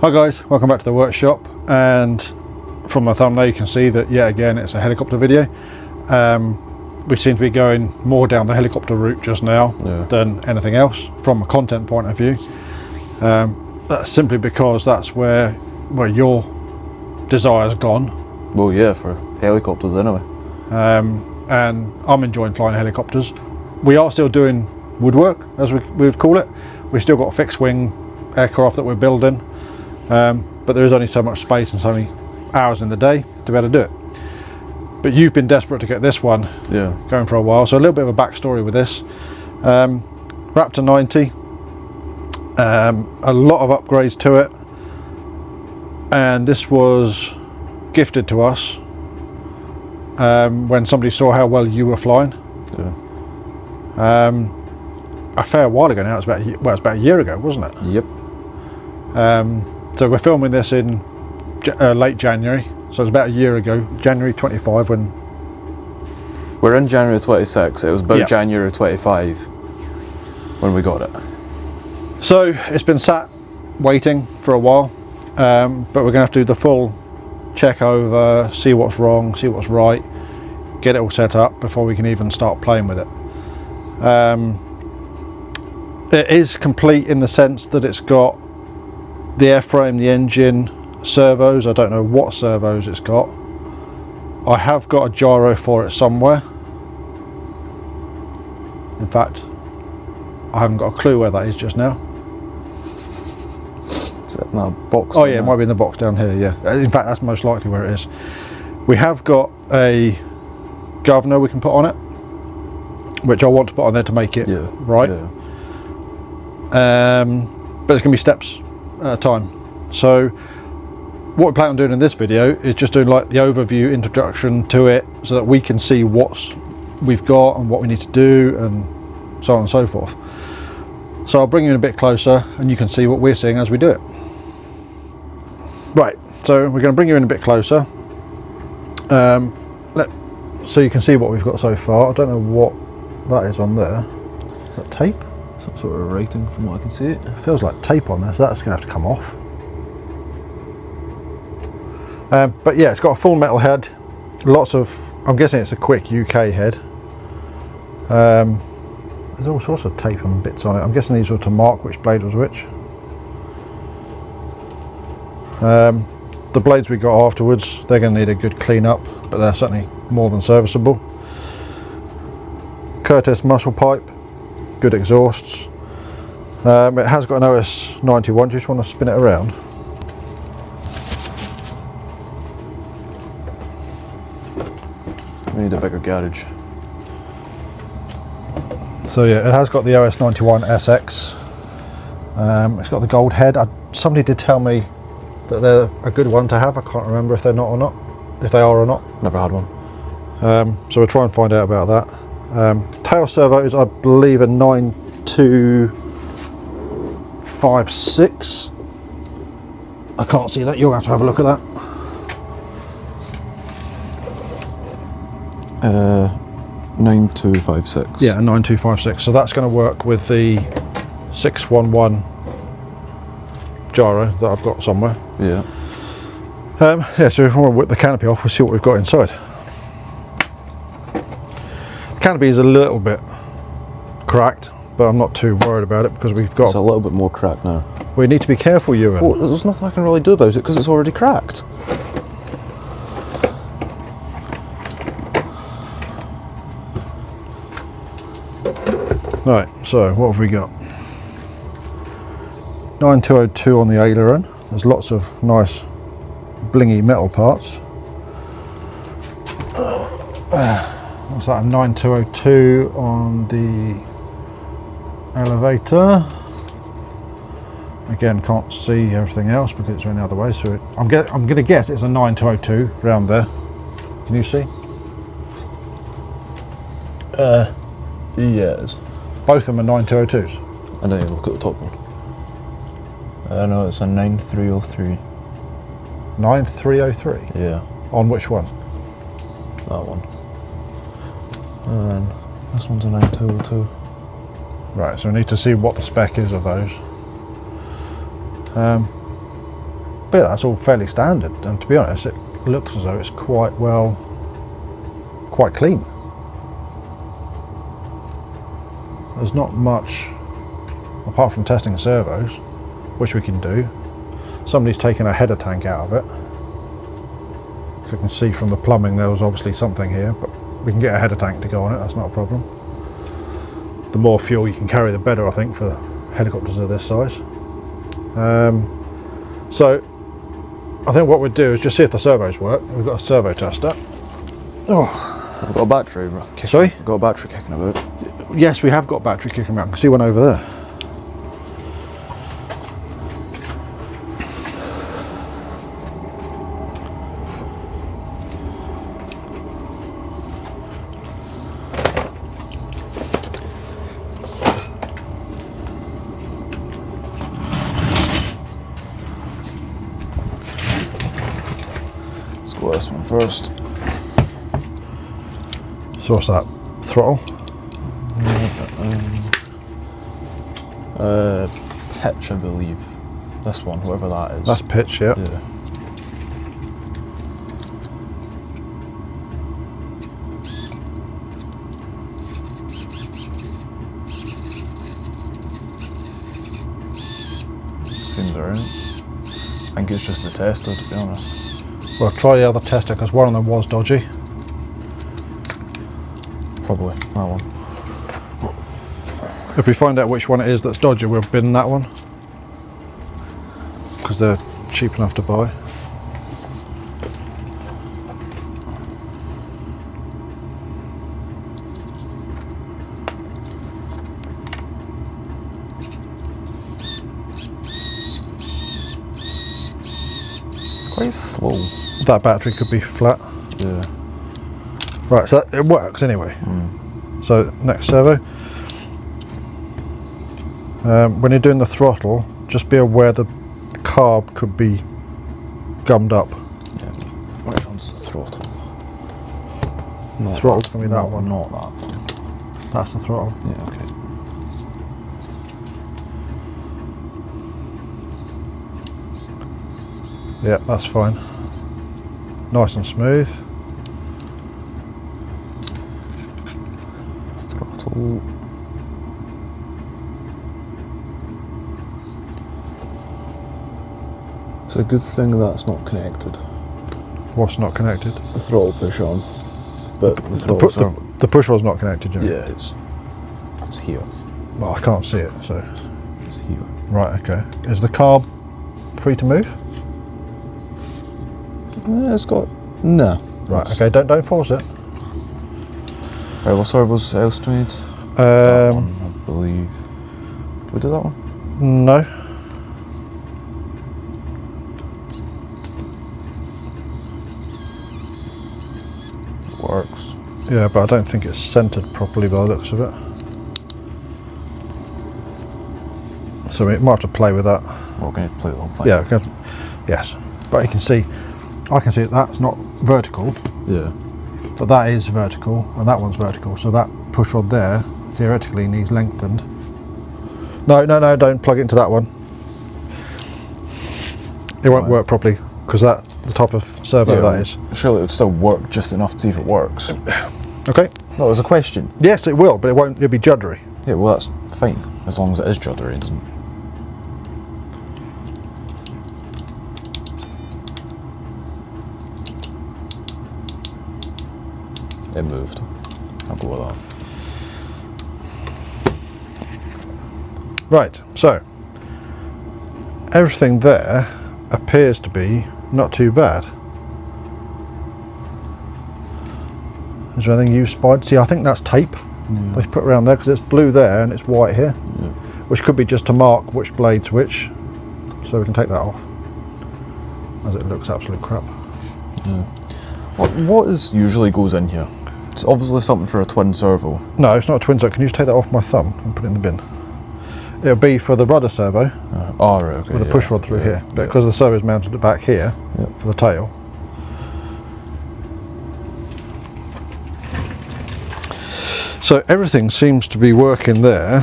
Hi guys, welcome back to the workshop, and from my thumbnail you can see that yet again it's a helicopter video. We seem to be going more down the helicopter route just now than anything else from a content point of view. That's simply because that's where your desire's gone. Well, yeah, for helicopters anyway. And I'm enjoying flying helicopters. We are still doing woodwork, as we would call it. We've still got a fixed wing aircraft that we're building, but there is only so much space and so many hours in the day to be able to do it. But you've been desperate to get this one going for a while, so a little bit of a backstory with this. Raptor 90, a lot of upgrades to it, and this was gifted to us when somebody saw how well you were flying. A fair while ago now. It's about a year ago, wasn't it? Yep. So we're filming this in late January, so it's about a year ago, January 25 when... We're in January 26, it was about January 25 when we got it. So it's been sat waiting for a while, but we're going to have to do the full check over, see what's wrong, see what's right, get it all set up before we can even start playing with it. It is complete in the sense that it's got the airframe, the engine, servos. I don't know what servos it's got. I have got a gyro for it somewhere. In fact, I haven't got a clue where that is just now. Is that in that box? Oh yeah, it might be in the box down here, yeah. In fact, that's most likely where it is. We have got a governor we can put on it, which I want to put on there to make it right. Yeah. But it's going to be steps at a time. So what we plan on doing in this video is just doing like the overview introduction to it, so that we can see what we've got and what we need to do and so on and so forth. So I'll bring you in a bit closer and you can see what we're seeing as we do it. Right, so we're going to bring you in a bit closer so you can see what we've got so far. I don't know what that is on there. Is that tape? Some sort of writing from what I can see. It feels like tape on there, so that's going to have to come off. But yeah, it's got a full metal head. Lots of, I'm guessing it's a quick UK head. There's all sorts of tape and bits on it. I'm guessing these were to mark which blade was which. The blades we got afterwards, they're going to need a good clean up, but they're certainly more than serviceable. Curtis muscle pipe, good exhausts. It has got an OS 91. Do you just want to spin it around? We need a bigger garage. So yeah, it has got the OS 91 SX. It's got the gold head. Somebody did tell me that they're a good one to have. I can't remember if they're not or not, if they are or not. Never had one. So we'll try and find out about that. Tail servos, I believe, a 9256. I can't see that. You'll have to have a look at that. 9256. Yeah, a 9256. So that's going to work with the 611 gyro that I've got somewhere. Yeah. Yeah, so if we want to whip the canopy off, we'll see what we've got inside. The canopy is a little bit cracked, but I'm not too worried about it because we've got... It's a little bit more cracked now. We need to be careful, Ewan. Well, there's nothing I can really do about it because it's already cracked. Right, so what have we got? 9202 on the aileron. There's lots of nice blingy metal parts. What's that? A 9202 on the elevator. Again, can't see everything else because it's going the other way. So I'm going to guess it's a 9202 round there. Can you see? Yes. Both of them are 9202s. I didn't even look at the top one. No, it's a 9303. 9303? Yeah. On which one? That one. And this one's a 9202. Right, so we need to see what the spec is of those. But that's all fairly standard, and to be honest, it looks as though it's quite clean. There's not much, apart from testing servos, which we can do. Somebody's taken a header tank out of it. So you can see from the plumbing there was obviously something here, but we can get a header tank to go on it, that's not a problem. The more fuel you can carry, the better, I think, for helicopters of this size. So I think what we'd do is just see if the servos work. We've got a servo tester. Oh, I've got a battery. Sorry? I've got a battery kicking about. Yes, we have got battery kicking around. I can see one over there. Let's go this one first. So what's that? Throttle? Pitch, I believe. This one, whatever that is. That's pitch, yeah. Yeah. Seems alright. I think it's just the tester, to be honest. Well, try the other tester because one of them was dodgy. Probably that one. If we find out which one it is that's dodgy, we'll bin that one because they're cheap enough to buy. It's quite slow. That battery could be flat. Yeah. Right, so it works anyway. So next servo. When you're doing the throttle, just be aware the carb could be gummed up. Yeah. Which one's the throttle? The throttle's going to be that one. Not that one. That's the throttle. Yeah, okay. Yeah, that's fine. Nice and smooth. Throttle. It's a good thing that's not connected. What's not connected? The throttle push on, but The push rod's not connected, Jimmy. yeah, it's here. Well, I can't see it, so. It's here. Right, okay. Is the carb free to move? It's got Right, okay, don't force it. Right, what servos else do we need? That one, I believe. Did we do that one? No. Works. Yeah, but I don't think it's centered properly by the looks of it. So we might have to play with that. We're going to play the whole thing. Yeah, yes. But you can see, I can see that's not vertical, Yeah. but that is vertical, and that one's vertical. So that push rod there, theoretically, needs lengthened. No, don't plug it into that one. It won't work properly, because the type of servo that is. Surely it would still work just enough to see if it works. Okay. No, it was a question. Yes, it will, but it won't. It'll be juddery. Yeah, well that's fine, as long as it is juddery, doesn't it? It moved. I'll go with that. Right. So everything there appears to be not too bad. Is there anything you spied? See, I think that's tape they put around there because it's blue there and it's white here, which could be just to mark which blade's which. So we can take that off, as it looks absolute crap. Yeah. What usually goes in here? It's obviously something for a twin servo. No, it's not a twin servo. Can you just take that off my thumb and put it in the bin? It'll be for the rudder servo Right, okay, with a push rod through here, but because the servo's mounted back here for the tail. So everything seems to be working there.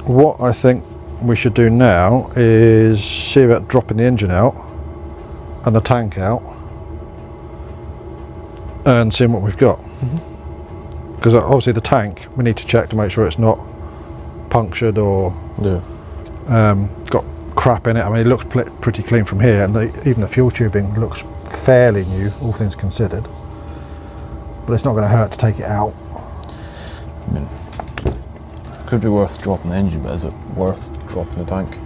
What I think we should do now is see about dropping the engine out and the tank out and seeing what we've got. Because obviously the tank, we need to check to make sure it's not punctured or got crap in it. I mean, it looks pretty clean from here, and even the fuel tubing looks fairly new, all things considered. But it's not going to hurt to take it out. I mean, could be worth dropping the engine, but is it worth dropping the tank?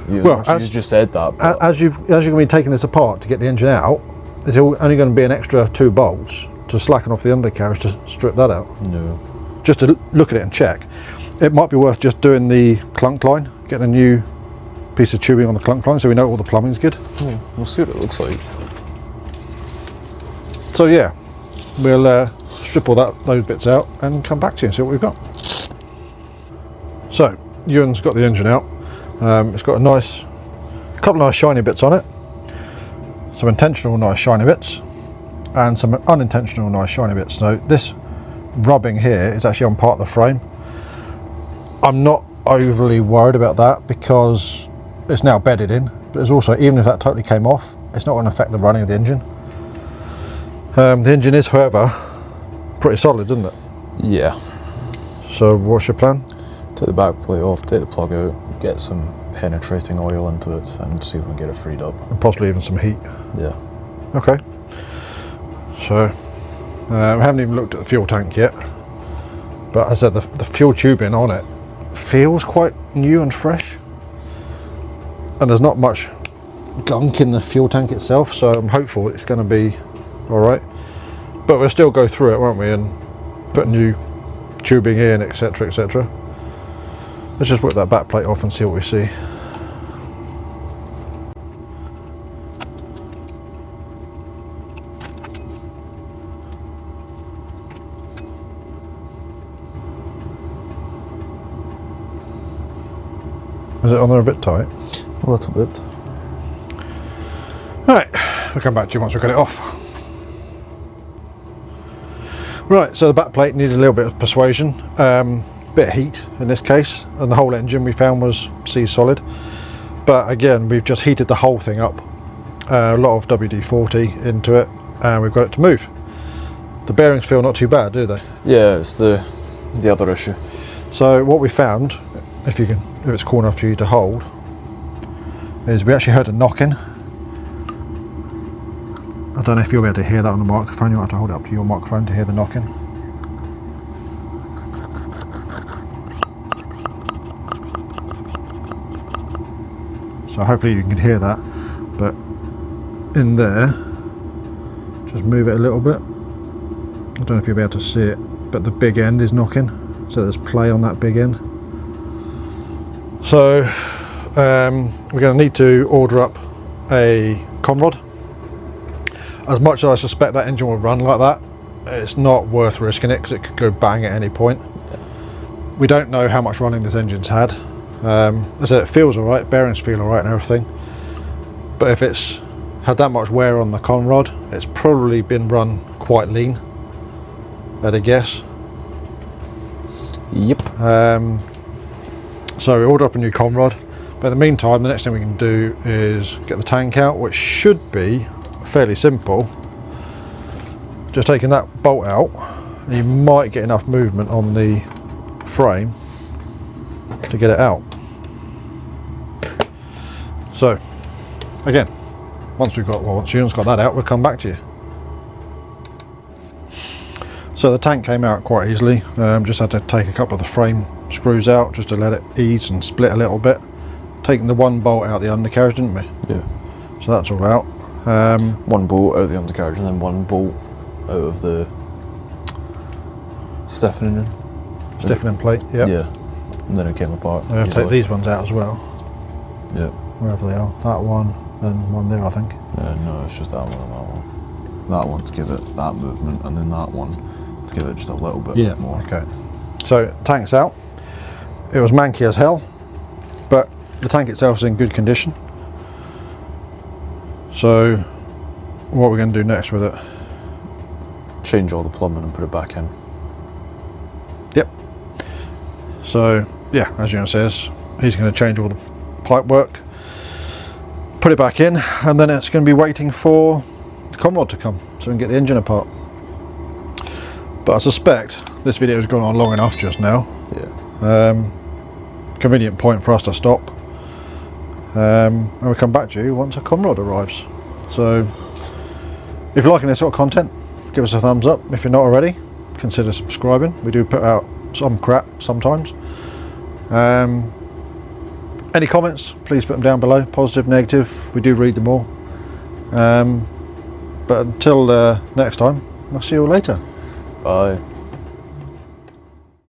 You just said that. As you're going to be taking this apart to get the engine out, there's only going to be an extra 2 bolts to slacken off the undercarriage to strip that out. No. Just to look at it and check. It might be worth just doing the clunk line, getting a new piece of tubing on the clunk line so we know all the plumbing's good. We'll see what it looks like. So yeah, we'll strip all those bits out and come back to you and see what we've got. So, Ewan's got the engine out. It's got a couple of nice shiny bits on it. Some intentional nice shiny bits and some unintentional nice shiny bits. So this rubbing here is actually on part of the frame. I'm not overly worried about that because it's now bedded in, but it's also, even if that totally came off, it's not going to affect the running of the engine. The engine is, however, pretty solid, isn't it? Yeah. So what's your plan? Take the back plate off, take the plug out, get some penetrating oil into it and see if we can get it freed up. And possibly even some heat. Yeah. Okay. So we haven't even looked at the fuel tank yet, but as I said, the fuel tubing on it feels quite new and fresh, and there's not much gunk in the fuel tank itself, so I'm hopeful it's going to be alright. But we'll still go through it, won't we, and put new tubing in, etc, etc. Let's just put that back plate off and see what we see. Is it on there a bit tight? A little bit. Right, we'll come back to you once we got it off. Right, so the back plate needed a little bit of persuasion, bit of heat in this case, and the whole engine we found was C solid. But again, we've just heated the whole thing up, a lot of WD-40 into it, and we've got it to move. The bearings feel not too bad, do they? Yeah, it's the other issue. So what we found, if it's cool enough for you to hold, is we actually heard a knocking. I don't know if you'll be able to hear that on the microphone. You'll have to hold it up to your microphone to hear the knocking. So hopefully you can hear that, but in there, just move it a little bit. I don't know if you'll be able to see it, but the big end is knocking, so there's play on that big end. So we're going to need to order up a conrod. As much as I suspect that engine will run like that, it's not worth risking it because it could go bang at any point. We don't know how much running this engine's had. As I said, it feels alright, bearings feel alright and everything, but if it's had that much wear on the conrod, it's probably been run quite lean, at a guess. Yep. So we order up a new conrod, but in the meantime the next thing we can do is get the tank out, which should be fairly simple. Just taking that bolt out, and you might get enough movement on the frame to get it out. So again, once Ewan's got that out, we'll come back to you. So the tank came out quite easily. Just had to take a couple of the frame screws out just to let it ease and split a little bit. Taking the one bolt out of the undercarriage, didn't we? Yeah. So that's all out. One bolt out of the undercarriage and then one bolt out of the stiffening plate, yeah. Yeah. And then it came apart. We have to take these ones out as well. Yeah. Wherever they are. That one and one there, I think. No, it's just that one and that one. That one to give it that movement, and then that one to give it just a little bit more. Okay. So tank's out. It was manky as hell, but the tank itself is in good condition. So what we're going to do next with it? Change all the plumbing and put it back in. Yep. So yeah, as Ewan says, he's going to change all the pipe work, put it back in, and then it's going to be waiting for the conrod to come so we can get the engine apart. But I suspect this video has gone on long enough just now. Yeah. Convenient point for us to stop, and we'll come back to you once a conrod arrives. So if you're liking this sort of content, give us a thumbs up. If you're not already, consider subscribing. We do put out some crap sometimes. Any comments, please put them down below, positive, negative, we do read them all. But until next time, I'll see you all later. Bye.